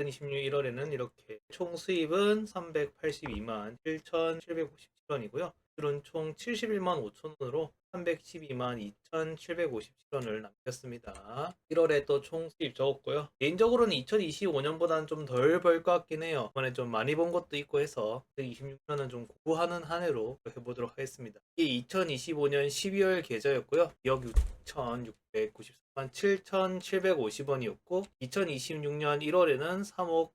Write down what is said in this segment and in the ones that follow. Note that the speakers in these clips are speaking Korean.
2026년 1월에는 이렇게 총 수입은 382만 7,757원이고요. 수입은 총 71만 5천원으로 312만 2,757원을 남겼습니다. 1월에 또 총 수입 적었고요. 개인적으로는 2025년보다는 좀 덜 벌 것 같긴 해요. 이번에 좀 많이 번 것도 있고 해서 26년은 좀 고구하는 한 해로 해보도록 하겠습니다. 이게 2025년 12월 계좌였고요. 2억 6,694만 7,750원이었고 2026년 1월에는 3억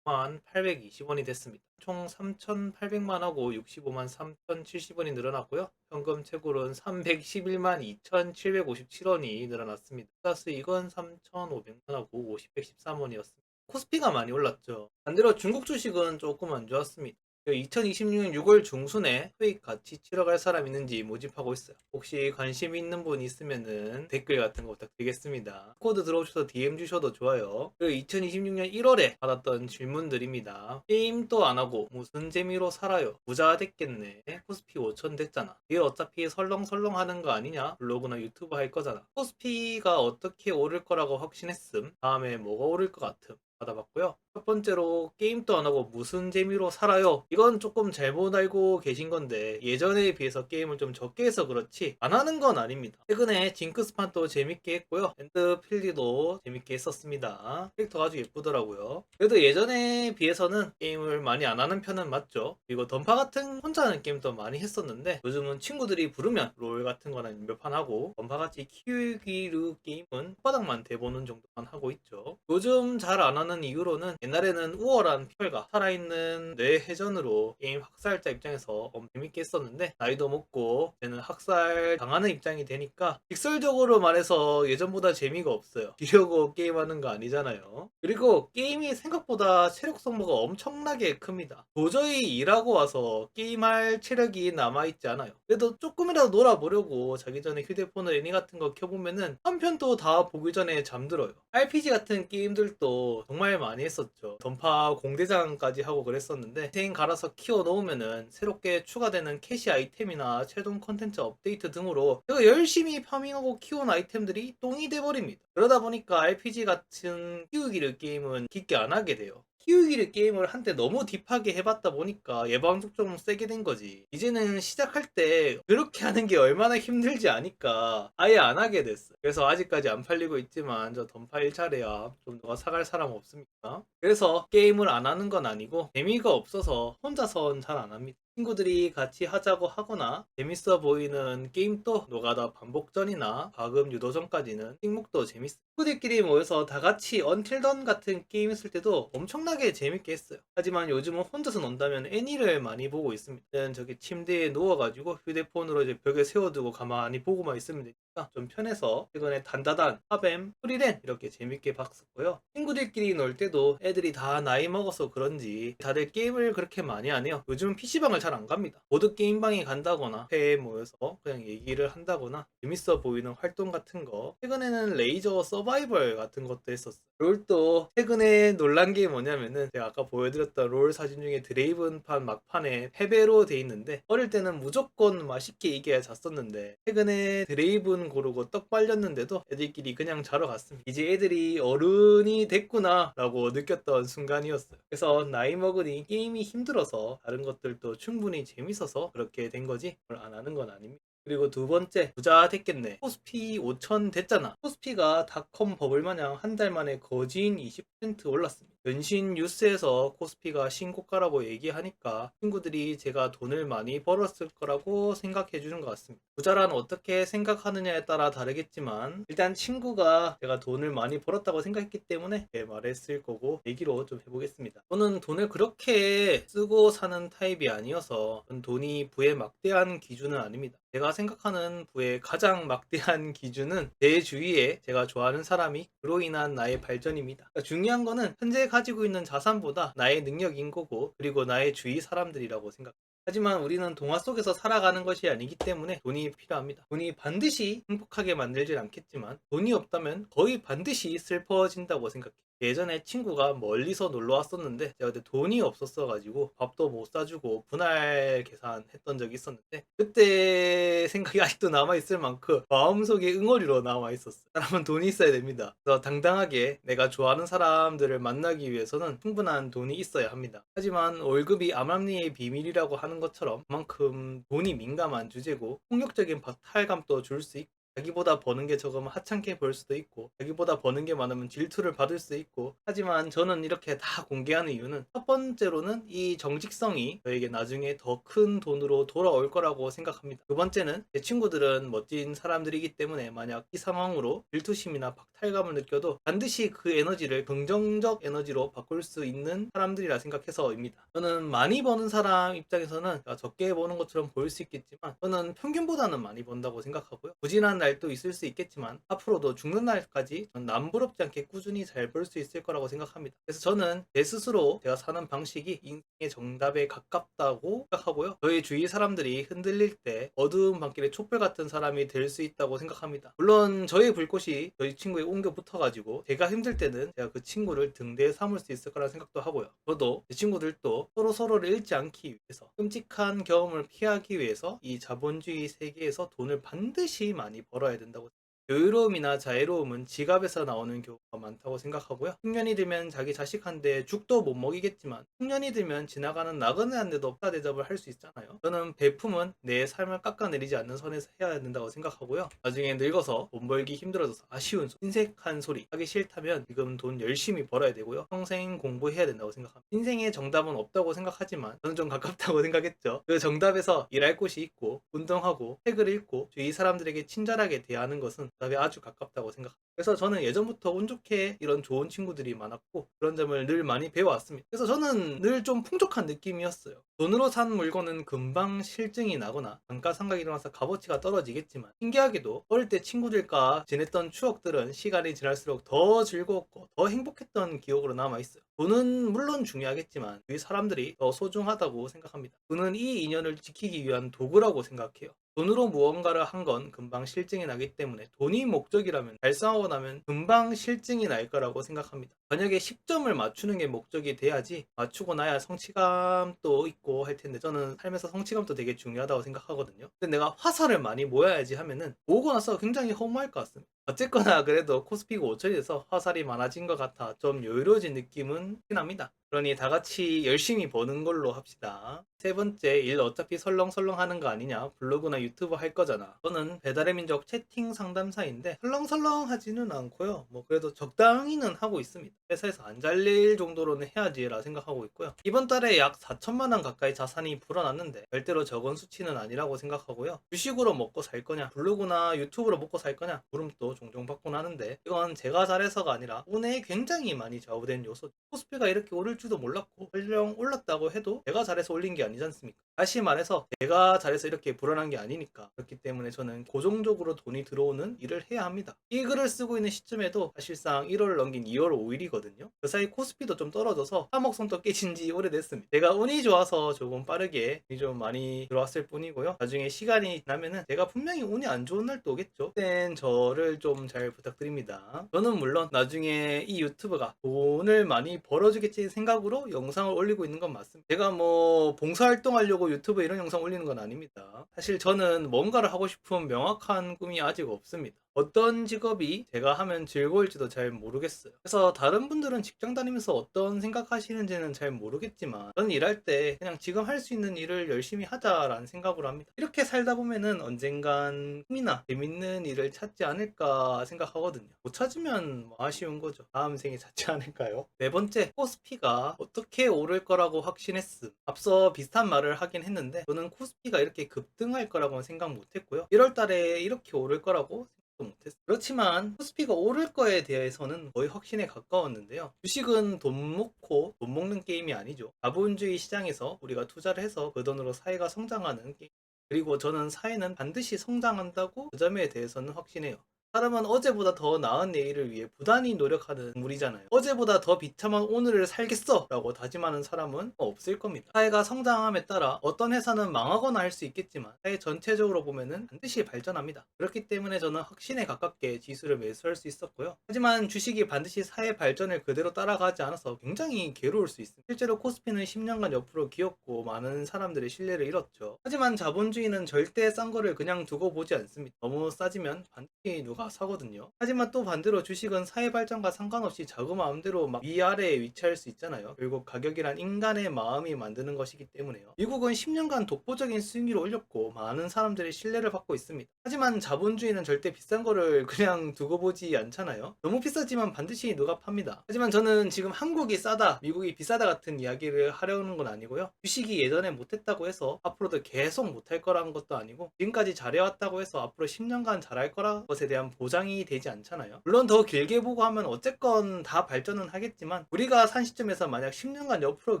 559만 820원이 됐습니다. 총 3,800만하고 65만 3,070원이 늘어났고요. 현금 채굴은 311만 2,757원이 늘어났습니다. 수익은 3,500만하고 50,113원이었습니다. 코스피가 많이 올랐죠. 반대로 중국 주식은 조금 안 좋았습니다. 2026년 6월 중순에 수익 같이 치러갈 사람 있는지 모집하고 있어요. 혹시 관심 있는 분 있으면은 댓글 같은 거 부탁드리겠습니다. 코드 들어오셔서 DM 주셔도 좋아요. 그리고 2026년 1월에 받았던 질문들입니다. 게임도 안 하고 무슨 재미로 살아요? 부자 됐겠네. 코스피 5천 됐잖아. 이게 어차피 설렁설렁 하는 거 아니냐? 블로그나 유튜브 할 거잖아. 코스피가 어떻게 오를 거라고 확신했음. 다음에 뭐가 오를 것 같음. 받아봤고요. 첫 번째로 게임도 안 하고 무슨 재미로 살아요? 이건 조금 잘못 알고 계신 건데 예전에 비해서 게임을 좀 적게 해서 그렇지 안 하는 건 아닙니다. 최근에 징크스판도 재밌게 했고요. 엔드필드도 재밌게 했었습니다. 캐릭터가 아주 예쁘더라고요. 그래도 예전에 비해서는 게임을 많이 안 하는 편은 맞죠. 그리고 던파 같은 혼자 하는 게임도 많이 했었는데 요즘은 친구들이 부르면 롤 같은 거나 몇 판 하고 던파같이 키우기류 게임은 바닥만 대보는 정도만 하고 있죠. 요즘 잘 안 하는 이유로는 옛날에는 우월한 혈과 살아있는 뇌 회전으로 게임 학살자 입장에서 엄청 재밌게 했었는데 나이도 먹고 이제는 학살 당하는 입장이 되니까 직설적으로 말해서 예전보다 재미가 없어요. 지려고 게임하는 거 아니잖아요. 그리고 게임이 생각보다 체력 소모가 엄청나게 큽니다. 도저히 일하고 와서 게임할 체력이 남아있지 않아요. 그래도 조금이라도 놀아보려고 자기 전에 휴대폰을 애니 같은 거 켜보면은 한 편도 다 보기 전에 잠들어요. RPG 같은 게임들도 정말 많이 했었죠. 던파 공대장까지 하고 그랬었는데 인생 갈아서 키워 놓으면은 새롭게 추가되는 캐시 아이템이나 최종 컨텐츠 업데이트 등으로 제가 열심히 파밍하고 키운 아이템들이 똥이 돼버립니다. 그러다 보니까 RPG 같은 키우기를 게임은 깊게 안 하게 돼요. 키우기를 게임을 한때 너무 딥하게 해봤다 보니까 예방적 좀 세게 된 거지. 이제는 시작할 때 그렇게 하는 게 얼마나 힘들지 아니까 아예 안 하게 됐어. 그래서 아직까지 안 팔리고 있지만 저 던파 1차례야 좀 누가 사갈 사람 없습니까? 그래서 게임을 안 하는 건 아니고 재미가 없어서 혼자선 잘 안 합니다. 친구들이 같이 하자고 하거나 재밌어 보이는 게임도 노가다 반복전이나 과금 유도전까지는 찍목도 재밌어. 친구들끼리 모여서 다 같이 언틸던 같은 게임 했을 때도 엄청나게 재밌게 했어요. 하지만 요즘은 혼자서 논다면 애니를 많이 보고 있습니다. 저기 침대에 누워가지고 휴대폰으로 이제 벽에 세워두고 가만히 보고만 있으면 되니까 좀 편해서 최근에 단다단, 하뱀, 프리랜 이렇게 재밌게 봤었고요. 친구들끼리 놀 때도 애들이 다 나이 먹어서 그런지 다들 게임을 그렇게 많이 안 해요. 요즘은 PC방을 잘 안 갑니다. 보드게임방에 간다거나 회에 모여서 그냥 얘기를 한다거나 재밌어 보이는 활동 같은 거. 최근에는 레이저 서바이벌 같은 것도 했었어요. 롤도 최근에 놀란 게 뭐냐면은 제가 아까 보여드렸던 롤 사진 중에 드레이븐판 막판에 패배로 돼 있는데 어릴 때는 무조건 맛있게 이겨야 잤었는데 최근에 드레이븐 고르고 떡 빨렸는데도 애들끼리 그냥 자러 갔습니다. 이제 애들이 어른이 됐구나 라고 느꼈던 순간이었어요. 그래서 나이 먹으니 게임이 힘들어서 다른 것들도 충분히 재밌어서 그렇게 된 거지 그걸 안 하는 건 아닙니다. 그리고 두 번째, 부자 됐겠네. 코스피 5천 됐잖아. 코스피가 닷컴 버블 마냥 한 달 만에 거진 20% 올랐습니다. 연신 뉴스에서 코스피가 신고가라고 얘기하니까 친구들이 제가 돈을 많이 벌었을 거라고 생각해 주는 것 같습니다. 부자란 어떻게 생각하느냐에 따라 다르겠지만 일단 친구가 제가 돈을 많이 벌었다고 생각했기 때문에 제 말했을 거고 얘기로 좀 해보겠습니다. 저는 돈을 그렇게 쓰고 사는 타입이 아니어서 돈이 부의 막대한 기준은 아닙니다. 제가 생각하는 부의 가장 막대한 기준은 제 주위에 제가 좋아하는 사람이 그로 인한 나의 발전입니다. 그러니까 중요한 거는 현재 가지고 있는 자산보다 나의 능력인 거고 그리고 나의 주위 사람들이라고 생각합니다. 하지만 우리는 동화 속에서 살아가는 것이 아니기 때문에 돈이 필요합니다. 돈이 반드시 행복하게 만들진 않겠지만 돈이 없다면 거의 반드시 슬퍼진다고 생각해요. 예전에 친구가 멀리서 놀러 왔었는데 제가 그때 돈이 없었어 가지고 밥도 못 사주고 분할 계산했던 적이 있었는데, 그때 생각이 아직도 남아 있을 만큼 마음속에 응어리로 남아 있었어요. 사람은 돈이 있어야 됩니다. 그래서 당당하게 내가 좋아하는 사람들을 만나기 위해서는 충분한 돈이 있어야 합니다. 하지만 월급이 암암리의 비밀이라고 하는 것처럼 그만큼 돈이 민감한 주제고, 폭력적인 박탈감도 줄 수 있고, 자기보다 버는 게 적으면 하찮게 볼 수도 있고, 자기보다 버는 게 많으면 질투를 받을 수도 있고. 하지만 저는 이렇게 다 공개하는 이유는, 첫 번째로는 이 정직성이 저에게 나중에 더 큰 돈으로 돌아올 거라고 생각합니다. 두 번째는 제 친구들은 멋진 사람들이기 때문에 만약 이 상황으로 질투심이나 박탈감을 느껴도 반드시 그 에너지를 긍정적 에너지로 바꿀 수 있는 사람들이라 생각해서입니다. 저는 많이 버는 사람 입장에서는 적게 버는 것처럼 보일 수 있겠지만, 저는 평균보다는 많이 번다고 생각하고요. 부진한 날도 있을 수 있겠지만 앞으로도 죽는 날까지 전 남부럽지 않게 꾸준히 잘 벌 수 있을 거라고 생각합니다. 그래서 저는 제 스스로 제가 사는 방식이 인생의 정답에 가깝다고 생각하고요. 저희 주위 사람들이 흔들릴 때 어두운 밤길의 촛불 같은 사람이 될 수 있다고 생각합니다. 물론 저의 불꽃이 저희 친구에 옮겨 붙어가지고 제가 힘들 때는 제가 그 친구를 등대에 삼을 수 있을 거라는 생각도 하고요. 저도 제 친구들도 서로 서로를 잃지 않기 위해서, 끔찍한 경험을 피하기 위해서 이 자본주의 세계에서 돈을 반드시 많이 벌어야 된다고. 여유로움이나 자애로움은 지갑에서 나오는 경우가 많다고 생각하고요. 흉년이 들면 자기 자식한테 죽도 못 먹이겠지만, 흉년이 들면 지나가는 나그네한테도 업사 대접을 할 수 있잖아요. 저는 베품은 내 삶을 깎아내리지 않는 선에서 해야 된다고 생각하고요. 나중에 늙어서 돈 벌기 힘들어져서 아쉬운 소리, 인색한 소리 하기 싫다면 지금 돈 열심히 벌어야 되고요. 평생 공부해야 된다고 생각합니다. 인생에 정답은 없다고 생각하지만 저는 좀 가깝다고 생각했죠. 그 정답에서 일할 곳이 있고, 운동하고, 책을 읽고, 주위 사람들에게 친절하게 대하는 것은 정답에 아주 가깝다고 생각합니다. 그래서 저는 예전부터 운 좋게 이런 좋은 친구들이 많았고, 그런 점을 늘 많이 배워왔습니다. 그래서 저는 늘 좀 풍족한 느낌이었어요. 돈으로 산 물건은 금방 실증이 나거나 감가상각이 일어나서 값어치가 떨어지겠지만, 신기하게도 어릴 때 친구들과 지냈던 추억들은 시간이 지날수록 더 즐겁고 더 행복했던 기억으로 남아있어요. 돈은 물론 중요하겠지만 이 사람들이 더 소중하다고 생각합니다. 돈은 이 인연을 지키기 위한 도구라고 생각해요. 돈으로 무언가를 한 건 금방 실증이 나기 때문에, 돈이 목적이라면, 달성하고 나면 금방 실증이 날 거라고 생각합니다. 만약에 10점을 맞추는 게 목적이 돼야지 맞추고 나야 성취감도 있고 할 텐데, 저는 삶에서 성취감도 되게 중요하다고 생각하거든요. 근데 내가 화살을 많이 모아야지 하면은 모으고 나서 굉장히 허무할 것 같습니다. 어쨌거나 그래도 코스피가 5천이 돼서 화살이 많아진 것 같아 좀 여유로워진 느낌은 납니다. 그러니 다 같이 열심히 버는 걸로 합시다. 세 번째, 일 어차피 설렁설렁 하는 거 아니냐, 블로그나 유튜브 할 거잖아. 저는 배달의 민족 채팅 상담사인데 설렁설렁 하지는 않고요. 뭐 그래도 적당히는 하고 있습니다. 회사에서 안 잘릴 정도로는 해야지라 생각하고 있고요. 이번 달에 약 4천만 원 가까이 자산이 불어났는데 절대로 적은 수치는 아니라고 생각하고요. 주식으로 먹고 살 거냐, 블로그나 유튜브로 먹고 살 거냐 물음도 종종 받곤 하는데, 이건 제가 잘해서가 아니라 운에 굉장히 많이 좌우된 요소. 코스피가 이렇게 오를 줄도 몰랐고, 설령 올랐다고 해도 제가 잘해서 올린 게 아니지 않습니까? 다시 말해서 제가 잘해서 이렇게 불어난 게 아니니까. 그렇기 때문에 저는 고정적으로 돈이 들어오는 일을 해야 합니다. 이 글을 쓰고 있는 시점에도 사실상 1월을 넘긴 2월 5일이거든요. 그 사이 코스피도 좀 떨어져서 3억 선도 깨진 지 오래됐습니다. 제가 운이 좋아서 조금 빠르게 돈이 좀 많이 들어왔을 뿐이고요. 나중에 시간이 지나면은 제가 분명히 운이 안 좋은 날도 오겠죠. 그땐 저를 좀 잘 부탁드립니다. 저는 물론 나중에 이 유튜브가 돈을 많이 벌어주겠지 생각으로 영상을 올리고 있는 건 맞습니다. 제가 뭐 봉사활동하려고 유튜브에 이런 영상 올리는 건 아닙니다. 사실 저는 뭔가를 하고 싶은 명확한 꿈이 아직 없습니다. 어떤 직업이 제가 하면 즐거울지도 잘 모르겠어요. 그래서 다른 분들은 직장 다니면서 어떤 생각하시는지는 잘 모르겠지만, 저는 일할 때 그냥 지금 할 수 있는 일을 열심히 하자라는 생각으로 합니다. 이렇게 살다 보면은 언젠간 꿈이나 재밌는 일을 찾지 않을까 생각하거든요. 못 찾으면 뭐 아쉬운 거죠. 다음 생에 찾지 않을까요? 네 번째, 코스피가 어떻게 오를 거라고 확신했음. 앞서 비슷한 말을 하긴 했는데, 저는 코스피가 이렇게 급등할 거라고는 생각 못했고요. 1월 달에 이렇게 오를 거라고 못했어요. 그렇지만 코스피가 오를 거에 대해서는 거의 확신에 가까웠는데요. 주식은 돈 먹고 돈 먹는 게임이 아니죠. 자본주의 시장에서 우리가 투자를 해서 그 돈으로 사회가 성장하는 게임. 그리고 저는 사회는 반드시 성장한다고, 그 점에 대해서는 확신해요. 사람은 어제보다 더 나은 내일을 위해 부단히 노력하는 동물이잖아요. 어제보다 더 비참한 오늘을 살겠어 라고 다짐하는 사람은 없을 겁니다. 사회가 성장함에 따라 어떤 회사는 망하거나 할 수 있겠지만 사회 전체적으로 보면은 반드시 발전합니다. 그렇기 때문에 저는 확신에 가깝게 지수를 매수할 수 있었고요. 하지만 주식이 반드시 사회 발전을 그대로 따라가지 않아서 굉장히 괴로울 수 있습니다. 실제로 코스피는 10년간 옆으로 기었고 많은 사람들의 신뢰를 잃었죠. 하지만 자본주의는 절대 싼 거를 그냥 두고 보지 않습니다. 너무 싸지면 반드시 누가 사거든요. 하지만 또 반대로 주식은 사회 발전과 상관없이 자기 마음대로 막 위아래에 위치할 수 있잖아요. 결국 가격이란 인간의 마음이 만드는 것이기 때문에요. 미국은 10년간 독보적인 수익률을 올렸고 많은 사람들의 신뢰를 받고 있습니다. 하지만 자본주의는 절대 비싼 거를 그냥 두고 보지 않잖아요. 너무 비싸지만 반드시 누가 팝니다. 하지만 저는 지금 한국이 싸다, 미국이 비싸다 같은 이야기를 하려는 건 아니고요. 주식이 예전에 못했다고 해서 앞으로도 계속 못할 거라는 것도 아니고 지금까지 잘해왔다고 해서 앞으로 10년간 잘할 거라는 것에 대한 보장이 되지 않잖아요. 물론 더 길게 보고 하면 어쨌건 다 발전은 하겠지만 우리가 산 시점에서 만약 10년간 옆으로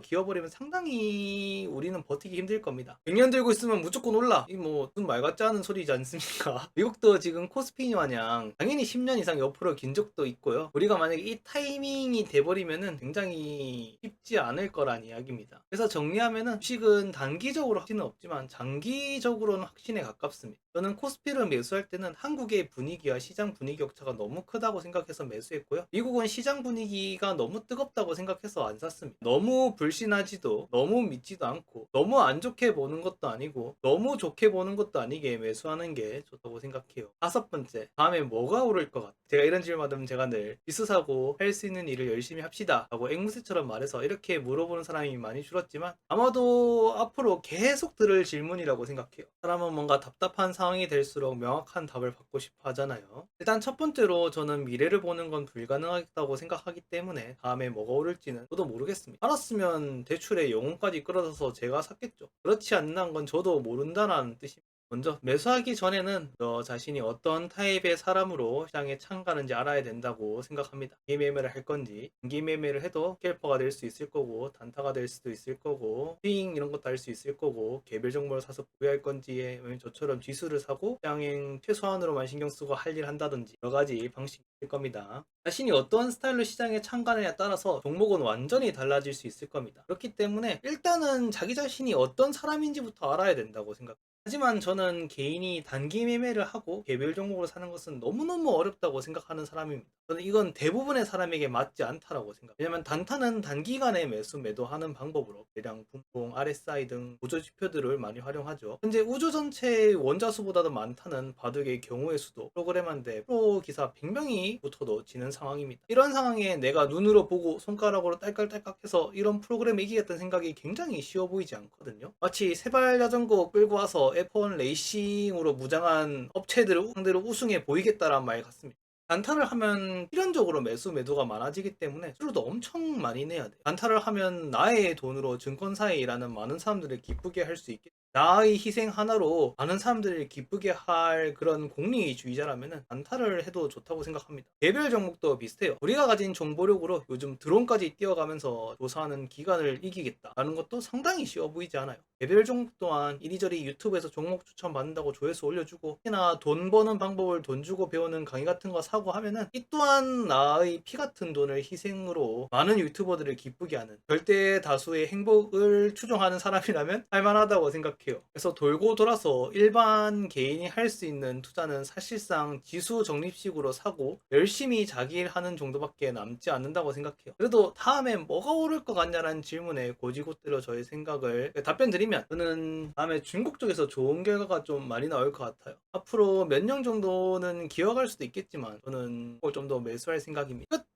기어버리면 상당히 우리는 버티기 힘들 겁니다. 100년 들고 있으면 무조건 올라. 이 뭐 눈 말 같지 않은 소리지 않습니까? 미국도 지금 코스피 마냥 당연히 10년 이상 옆으로 긴 적도 있고요. 우리가 만약에 이 타이밍이 돼버리면은 굉장히 쉽지 않을 거란 이야기입니다. 그래서 정리하면은 주식은 단기적으로 확신은 없지만 장기적으로는 확신에 가깝습니다. 저는 코스피를 매수할 때는 한국의 분위기와 시장 분위기 격차가 너무 크다고 생각해서 매수했고요. 미국은 시장 분위기가 너무 뜨겁다고 생각해서 안 샀습니다. 너무 불신하지도 너무 믿지도 않고 너무 안 좋게 보는 것도 아니고 너무 좋게 보는 것도 아니게 매수하는 게 좋다고 생각해요. 다섯 번째, 다음에 뭐가 오를 것 같아? 제가 이런 질문 받으면 제가 늘 지수 사고 할 수 있는 일을 열심히 합시다 라고 앵무새처럼 말해서 이렇게 물어보는 사람이 많이 줄었지만 아마도 앞으로 계속 들을 질문이라고 생각해요. 사람은 뭔가 답답한 상황이 될수록 명확한 답을 받고 싶어 하잖아요. 일단 첫 번째로 저는 미래를 보는 건 불가능하다고 생각하기 때문에 다음에 뭐가 오를지는 저도 모르겠습니다. 알았으면 대출에 영혼까지 끌어서 제가 샀겠죠. 그렇지 않는 건 저도 모른다는 뜻입니다. 먼저 매수하기 전에는 너 자신이 어떤 타입의 사람으로 시장에 참가하는지 알아야 된다고 생각합니다. 단기 매매를 할 건지, 단기 매매를 해도 스캘퍼가 될 수 있을 거고 단타가 될 수도 있을 거고 스윙 이런 것도 할 수 있을 거고 개별 종목을 사서 보유할 건지 아니면 저처럼 지수를 사고 시장행 최소한으로만 신경 쓰고 할 일 한다든지 여러 가지 방식이 있을 겁니다. 자신이 어떤 스타일로 시장에 참가하느냐에 따라서 종목은 완전히 달라질 수 있을 겁니다. 그렇기 때문에 일단은 자기 자신이 어떤 사람인지부터 알아야 된다고 생각합니다. 하지만 저는 개인이 단기 매매를 하고 개별 종목을 사는 것은 너무너무 어렵다고 생각하는 사람입니다. 저는 이건 대부분의 사람에게 맞지 않다라고 생각합니다. 왜냐면 단타는 단기간에 매수 매도하는 방법으로 대량 분봉, RSI 등 우조 지표들을 많이 활용하죠. 현재 우주 전체의 원자수보다도 많다는 바둑의 경우의 수도 프로그램한데 프로 기사 100명이 붙어도 지는 상황입니다. 이런 상황에 내가 눈으로 보고 손가락으로 딸깍딸깍해서 이런 프로그램에 이기겠다는 생각이 굉장히 쉬워 보이지 않거든요. 마치 세발 자전거 끌고 와서 F1 레이싱으로 무장한 업체들을 상대로 우승해 보이겠다란 말 같습니다. 단타를 하면 필연적으로 매도가 많아지기 때문에 수수료도 엄청 많이 내야 돼요. 단타를 하면 나의 돈으로 증권사에 일하는 많은 사람들을 기쁘게 할 수 있겠죠. 나의 희생 하나로 많은 사람들을 기쁘게 할 그런 공리주의자라면 단타를 해도 좋다고 생각합니다. 개별 종목도 비슷해요. 우리가 가진 정보력으로 요즘 드론까지 뛰어가면서 조사하는 기관을 이기겠다라는 것도 상당히 쉬워 보이지 않아요. 개별 종목 또한 이리저리 유튜브에서 종목 추천 받는다고 조회수 올려주고 특히나 돈 버는 방법을 돈 주고 배우는 강의 같은 거 사고 하면은 이 또한 나의 피 같은 돈을 희생으로 많은 유튜버들을 기쁘게 하는 절대 다수의 행복을 추종하는 사람이라면 할만하다고 생각해요. 그래서 돌고 돌아서 일반 개인이 할 수 있는 투자는 사실상 지수 적립식으로 사고 열심히 자기 일 하는 정도밖에 남지 않는다고 생각해요. 그래도 다음에 뭐가 오를 것 같냐라는 질문에 고지고대로 저의 생각을 답변 드리면 저는 다음에 중국 쪽에서 좋은 결과가 좀 많이 나올 것 같아요. 앞으로 몇 년 정도는 기어갈 수도 있겠지만 저는 그걸 좀 더 매수할 생각입니다. 끝!